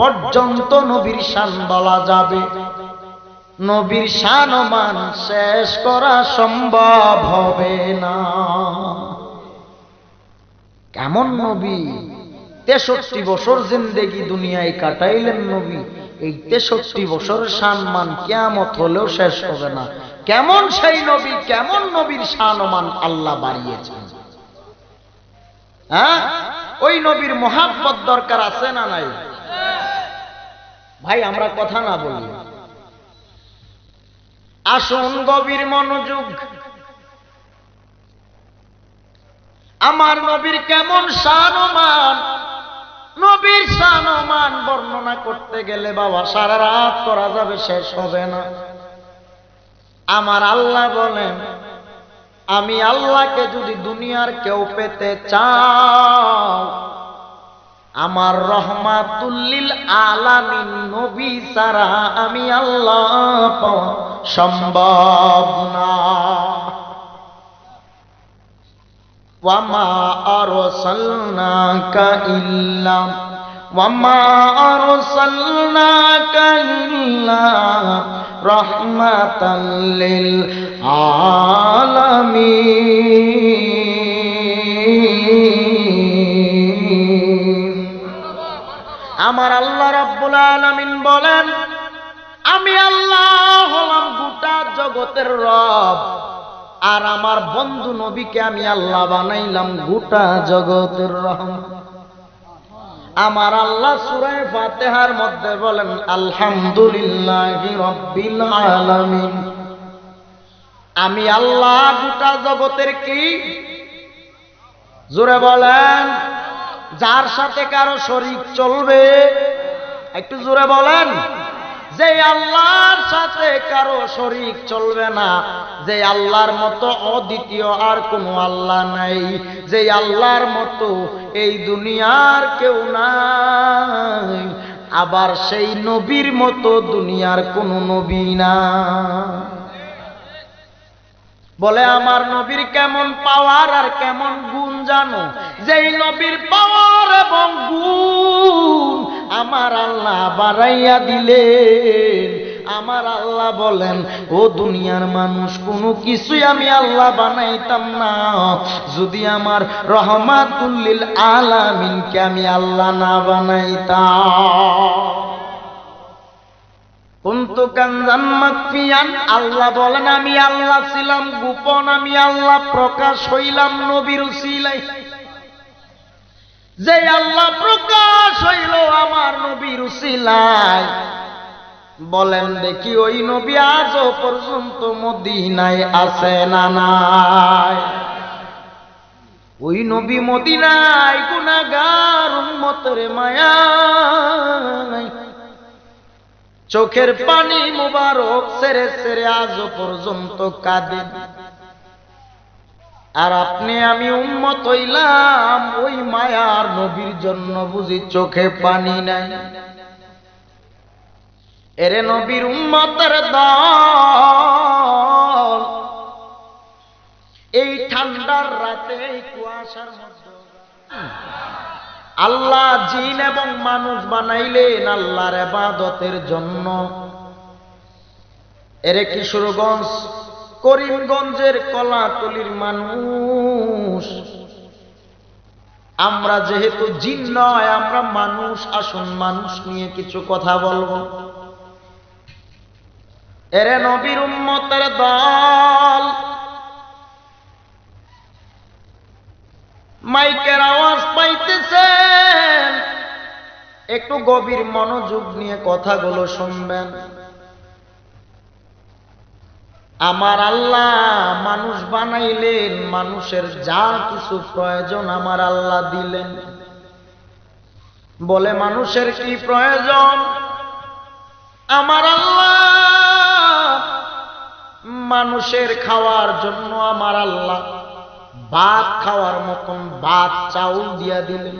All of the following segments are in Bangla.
পর্যন্ত নবীর শান বলা যাবে। নবীর শান ও মান শেষ করা সম্ভব হবে না। কেমন নবী! 63 বছর জিন্দেগি দুনিয়ায় কাটাইলেন নবী। এই 63 বছরের শান মান কিয়ামত হলেও শেষ হবে না। কেমন সেই নবী, কেমন নবীর শান ও মান আল্লাহ বাড়িয়েছেন। হ্যাঁ, ওই নবীর মহাব্বত দরকার আছে না নাই? ভাই আমরা কথা না বলি, আসুন গভীর মনোযোগ। আমার নবীর কেমন শান ও মান, নবীর শান ও মান বর্ণনা করতে গেলে বাবা সারা রাত করা যাবে, শেষ হবে না। আমার আল্লাহ বলেন, আমি আল্লাহকে যদি দুনিয়ার কেউ পেতে চাও, আমার রহমাতুল লিল আলামিন নবী ছাড়া আমি আল্লাহ পাওয়া সম্ভব না। ওয়ামা আরসালনাকা ইল্লা রাহমাতাল লিল আলামিন। আমার আল্লাহ রাব্বুল আলামিন বলেন, আমি আল্লাহ হলাম গোটা জগতের রব, আর আমার বন্ধু নবীকে আমি আল্লাহ বানাইলাম গোটা জগতের রহমত। আমার আল্লাহ সূরা ফাতিহার মধ্যে বলেন, আলহামদুলিল্লাহি রাব্বিল আলামিন। আমি আল্লাহ গোটা জগতের কি? জোরে বলেন, যার সাথে কারো শরীক চলবে, একটু জোরে বলেন, যে আল্লাহর সাথে কারো শরীক চলবে না, যে আল্লাহর মতো অদ্বিতীয় আর কোনো আল্লাহ নাই, যে আল্লাহর মতো এই দুনিয়ার কেউ নাই, আবার সেই নবীর মতো দুনিয়ার কোনো নবী না। বলে আমার নবীর কেমন পাওয়ার আর কেমন গুণ জানো? যেই নবীর পাওয়ার এবং গুণ আমার আল্লাহ বাড়াইয়া দিলেন। আমার আল্লাহ বলেন, ও দুনিয়ার মানুষ, কোনো কিছুই আমি আল্লাহ বানাইতাম না যদি আমার রহমাতুল লিল আলামিনকে আমি আল্লাহ না বানাইতাম। কুনতু কানজান মাখফিয়ান, আল্লাহ বলেন আমি আল্লাহ ছিলাম গোপন, আমি আল্লাহ প্রকাশ হইলাম নবীর উসিলায়। যে আল্লাহ প্রকাশ হইল আমার নবীর উসিলায়, বলেন দেখি ওই নবী আজও পর্যন্ত মদিনায় আছে না নাই? ওই নবী মদিনায় গুনাহগার উম্মতের মায়া, চোখের পানি মুবারক ছেড়ে ছেড়ে আজও পর্যন্ত কাঁদেন। আর আপনি আমি উম্মত হইলাম ওই মায়ার নবীর জন্য, বুঝি চোখে পানি নাই? এরে নবীর উম্মতের দল, এই ঠান্ডার রাতে এই কুয়াশার মধ্যে আল্লাহ জিন এবং মানুষ বানাইলেন আল্লাহর ইবাদতের জন্য। এরে কিশোরগঞ্জ করিমগঞ্জের কলাতলির মানুষ, আমরা যেহেতু জিন নয়, আমরা মানুষ। আসুন মানুষ নিয়ে কিছু কথা বলবো। এরে নবীর উম্মতের দল, মাইকের আওয়াজ পাইতেছেন, একটু গভীর মনোযোগ নিয়ে কথাগুলো শুনবেন। আমার আল্লাহ মানুষ বানাইলেন, মানুষের যা কিছু প্রয়োজন আমার আল্লাহ দিলেন। বলে মানুষের কি প্রয়োজন? আমার আল্লাহ মানুষের খাওয়ার জন্য আমার আল্লাহ ভাত খাওয়ার মতন ভাত চাউল দিয়া দিলেন।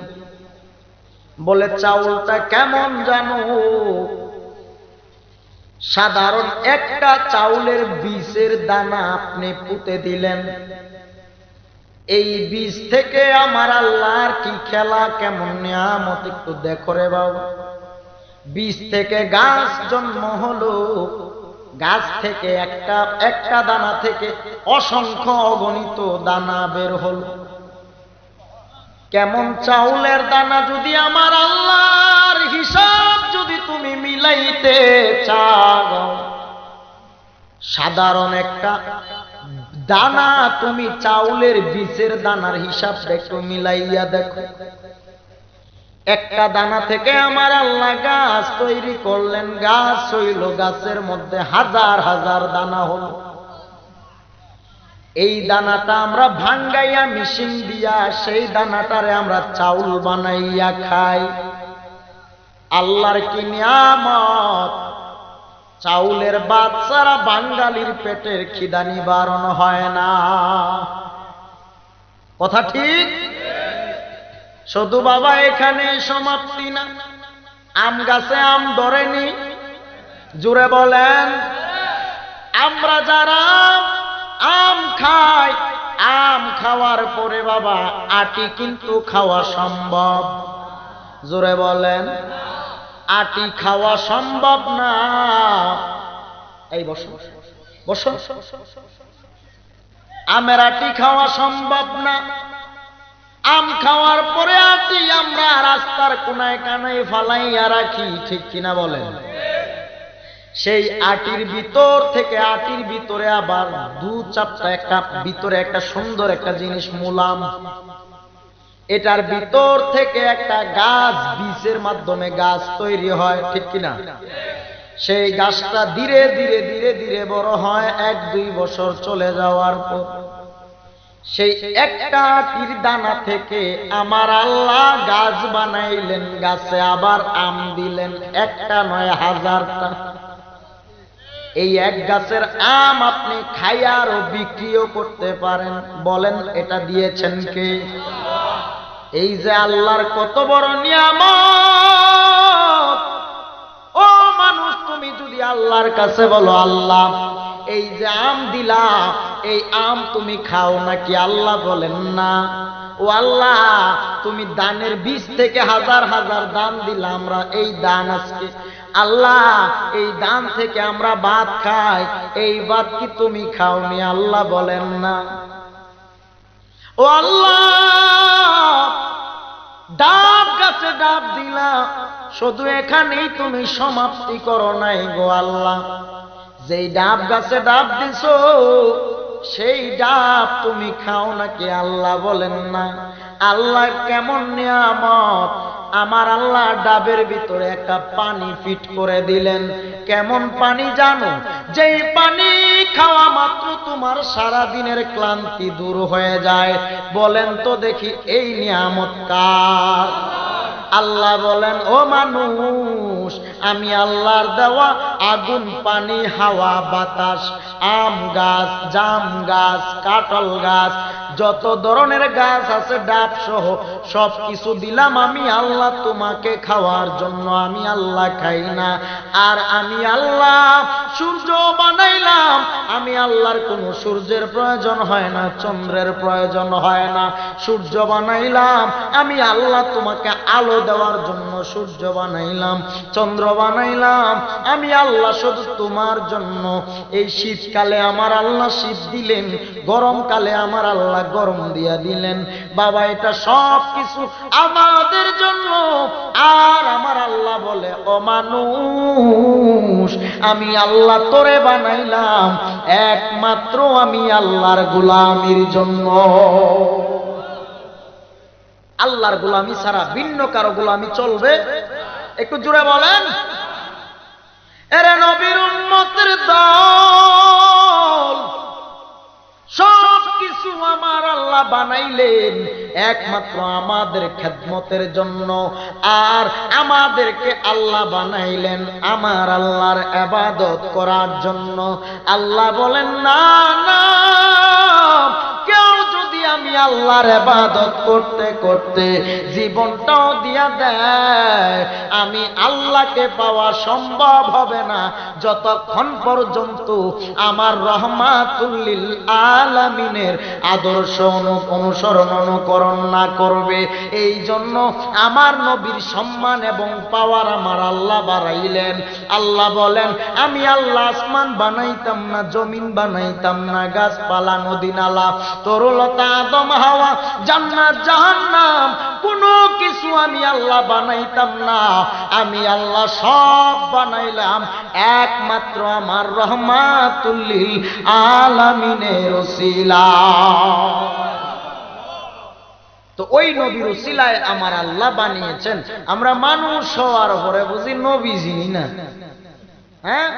বলে চাউলটা কেমন জানো? সাধারণ একটা চাউলের বীজের দানা আপনি পুঁতে দিলেন, এই বীজ থেকে আমার আল্লাহর কি খেলা, কেমন নিয়ামত একটু দেখো রে বাবা। বীজ থেকে গাছ জন্ম হলো, গাছ থেকে একটা দানা থেকে অসংখ্য অগণিত দানা বের হলো। কেমন চাউলের দানা যদি আমার আল্লাহর হিসাব যদি তুমি মিলাইতে চাও, সাধারণ একটা দানা তুমি চাউলের বীজের দানার হিসাব একটু মিলাইয়া দেখো। একটা দানা থেকে আমার আল্লাহ গাছ তৈরি করলেন, গাছ হইল, গাছের মধ্যে হাজার হাজার দানা হলো। এই দানাটা আমরা ভাঙ্গাইয়া মেশিন দিয়া সেই দানাটারে আমরা চাউল বানাইয়া খাই। আল্লাহর কি নিয়ামত! চাউলের বাচ্চারা বাঙালির পেটের খিদা নিবারণ হয় না। কথা ঠিক? শুধু বাবা এখানে সমাপ্তি না, আম গাছে আম ধরেনি, জুড়ে বলেন। আমরা যারা আম খাই, আম খাওয়ার পরে বাবা আটি কিন্তু খাওয়া সম্ভব, জোরে বলেন। আটি খাওয়া সম্ভব না। এই বসো বসো, আমের আটি খাওয়া সম্ভব না। আম খাওয়ার পরে আটি আমরা রাস্তার কোনায় কানায় ফালাইয়া রাখি, ঠিক কিনা বলেন? সেই আটির ভিতর থেকে, আটির ভিতরে আবার দু চারটা একটা ভিতরে একটা সুন্দর একটা জিনিস মুলাম, এটার ভিতর থেকে একটা গাছ, বীজের মাধ্যমে গাছ তৈরি হয়, ঠিক কিনা? সেই গাছটা ধীরে ধীরে ধীরে ধীরে বড় হয়। 1-2 বছর চলে যাওয়ার পর সেই একটা আটির দানা থেকে আমার আল্লাহ গাছ বানাইলেন, গাছে আবার আম দিলেন, একটা নয় হাজারটা। এই এক গাছের আম আপনি খাইয়া আরো বিক্রিও করতে পারেন। বলেন এটা দিয়েছেন কে? এই যে আল্লাহর কত বড় নিয়ামত! ও মানুষ, তুমি যদি আল্লাহর কাছে বলো, আল্লাহ এই যে আম দিলা, এই আম তুমি খাও নাকি? আল্লাহ বলেন না। ও আল্লাহ, তুমি দানের বীজ থেকে হাজার হাজার দান দিলা, আমরা এই দান আজকে আল্লাহ এই দান থেকে আমরা ভাত খাই, এই ভাত কি তুমি খাওনি? আল্লাহ বলেন না। ও আল্লাহ, ডাব গাছে ডাব দিলা, শুধু এখানেই তুমি সমাপ্তি করো নাই গো আল্লাহ। যেই ডাব গাছে ডাব দিছো, সেই ডাব তুমি খাও নাকি? আল্লাহ বলেন না। আল্লাহ কেমন নিয়ামত! আমার আল্লাহ ডাবের ভিতরে একটা পানি ফিট করে দিলেন। কেমন পানি জানো? যেই পানি খাওয়া মাত্র তোমার সারা দিনের ক্লান্তি দূর হয়ে যায়। বলেন তো দেখি, এই নিয়ামত কার? আল্লাহ বলেন, ও মানুষ, আমি আল্লাহর দেওয়া আগুন, পানি, হাওয়া, বাতাস, আম গাছ, জাম গাছ, কাঁঠাল গাছ, যত ধরনের গাছ আছে ডাব সহ সব কিছু দিলাম আমি আল্লাহ তোমাকে খাওয়ার জন্য। আমি আল্লাহ খাই না। আর আমি আল্লাহ সূর্য বানাইলাম, আমি আল্লাহর কোনো সূর্যের প্রয়োজন হয় না, চন্দ্রের প্রয়োজন হয় না। সূর্য বানাইলাম, আমি আল্লাহ তোমাকে আলো দেওয়ার জন্য সূর্য বানাইলাম, চন্দ্র বানাইলাম, আমি আল্লাহ শুধু তোমার জন্য। এই শীতকালে আমার আল্লাহ শীত দিলেন, গরমকালে আমার আল্লাহ গরম দিয়া দিলেন। বাবা, এটা সব কিছু আমাদের জন্য। আর আমার আল্লাহ বলে, ও মানুষ, আমি আল্লাহ তোরে বানাইলাম একমাত্র আমি আল্লাহর গোলামির জন্য। আল্লাহর গোলামি ছাড়া ভিন্ন কারো গোলামি চলবে? একটু জোরে বলেন। এরে নবীর উম্মতের দল, সব কিছু আমার আল্লাহ বানাইলেন একমাত্র আমাদের খেদমতের জন্য। আর আমাদেরকে আল্লাহ বানাইলেন আমার আল্লাহর ইবাদত করার জন্য। আল্লাহ বলেন, না না, কেউ যদি আমি আমি আল্লাহর ইবাদত করতে করতে জীবনটাও দিয়া দেয়, আমি আল্লাহকে পাওয়া সম্ভব হবে না যতক্ষণ পর্যন্ত আমার রহমাতুল লিল আলামিনের আদর্শ অনুসরণ অনুকরণ না করবে। এই জন্য আমার নবীর সম্মান এবং পাওয়ার আমার আল্লাহ বাড়াইলেন। আল্লাহ বলেন, আমি আল্লাহ আসমান বানাইতাম না, জমিন বানাইতাম না, গাছপালা, নদী নালা, তরুলতা, আদম হাওয়া, জান্নাত জাহান্নাম, কোনো কিছু আমি আল্লাহ বানাইতাম না। আমি আল্লাহ সব বানাইলাম একমাত্র আমার রহমাতুল লিল আলামিনের উসিলায়। তো ওই নবীর উসিলায় আমার আল্লাহ বানিয়েছেন। আমরা মানুষ হওয়ার পরে বুঝি নবী চিনি না, হ্যাঁ?